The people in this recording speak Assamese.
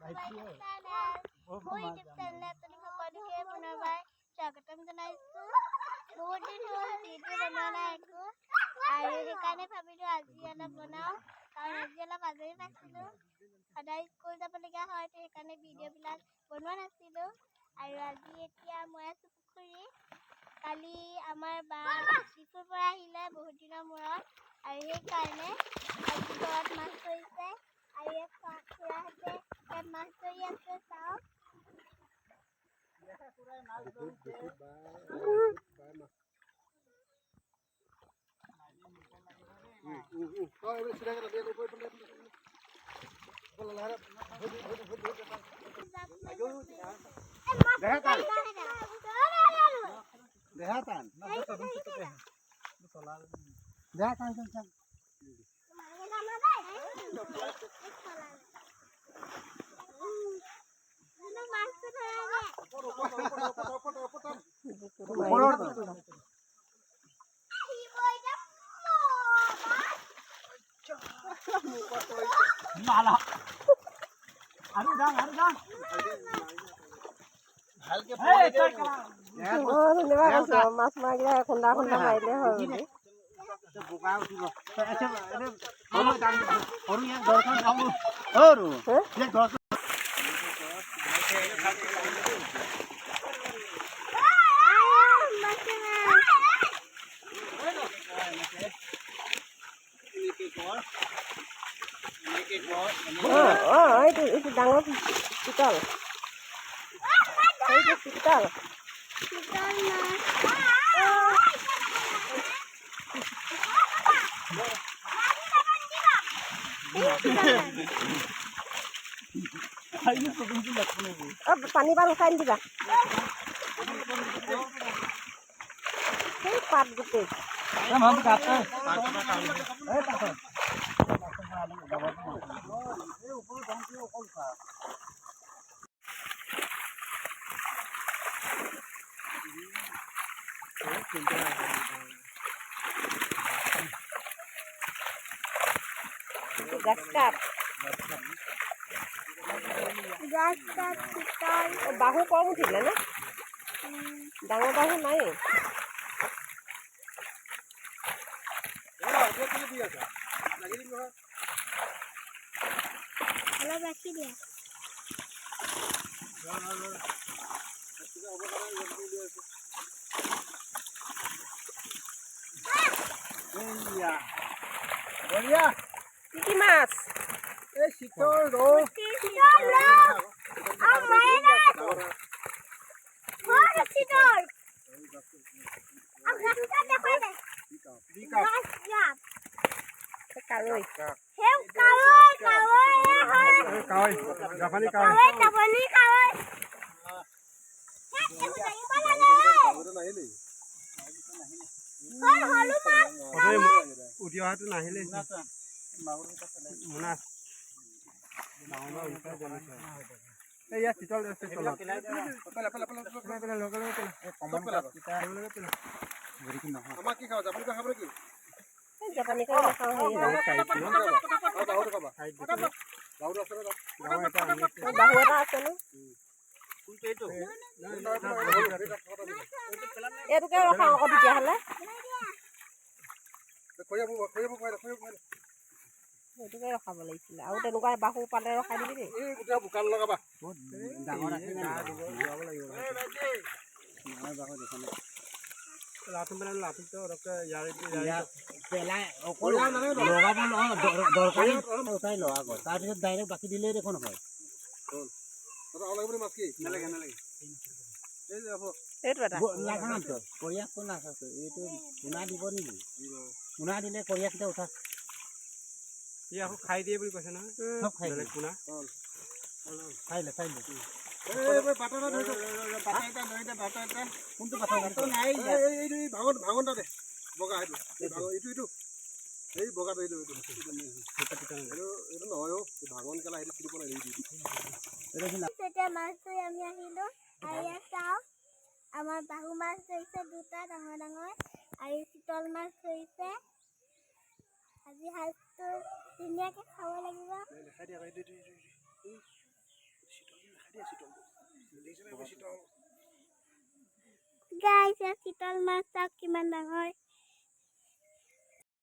মোৰ ইউটিউব চেনেলত তুমি সকলোকে পুনৰবাৰ স্বাগতম জনাইছোঁ। বহুত দিন হ'ল ভিডিঅ' বনোৱা নাই একো, আৰু সেইকাৰণে ভাবিলোঁ আজি অলপ বনাওঁ, কাৰণ আজি অলপ আজৰি পাইছিলোঁ। সদায় স্কুল যাবলগীয়া হয়, সেইকাৰণে ভিডিঅ'বিলাক বনোৱা নাছিলোঁ। আৰু আজি এতিয়া মই আছোঁ পুখুৰী। কালি আমাৰ বা ডিফুৰ পৰা আহিলে বহুত দিনৰ মূৰত, আৰু সেইকাৰণে আজি ঘৰত মাছ ধৰিছে। আৰু ইয়াত খুৰাহঁতে ইয়াত মাছ ধৰি আছে, চাওক। মাছ মাৰিলে খুন্দা খুন্দা মাৰিলে হয় এইটো ডাঙৰ পিতল, এইটো পিতল। পানী পাল উঠাই দিবা, পাত গোটেই বাহু কম উঠিলে ন, ডাঙৰ বাহু নাই। অলপ ৰাখি দিয়া। কি মাছ? চিতল ৰৌ। উঠি অহাটো নাহিলে ইয়াত চিতল কি খাব আপুনি খাব নেকি? বাহু এটা আছে ন, এইটোকে ৰখাওঁ আকৌ তেতিয়াহ'লে। সেইটোকে ৰখাব লাগিছিলে, আৰু তেনেকুৱা বাহু পালে ৰখাই দিবি দেই। বোকান লগাবা তাৰপিছত ডাইৰেক্ট বাকি দিলেই দেখোন হয়। পোনা দিলে কৰিয়াকেইটা উঠা আকৌ খাই দিয়ে বুলি কৈছে নহয়, চব খাই দিয়ে। পোনা খাইলে কোনটো ভাগন দে বগা এইটো এই বগাটো এইটো নহয় ভাগন কেলা সেইটো চিনি পোৱা নাই। এতিয়া মাছ ধৰি আমি আহিলোঁ, আৰু ইয়াত চাওঁ আমাৰ বাহু মাছ ধৰিছে দুটা ডাঙৰ ডাঙৰ, আৰু চিতল মাছ ধৰিছে। আজি সাজটো ধুনীয়াকৈ খাব লাগিব। গাইছ চিতল মাছ চাওক কিমান ডাঙৰ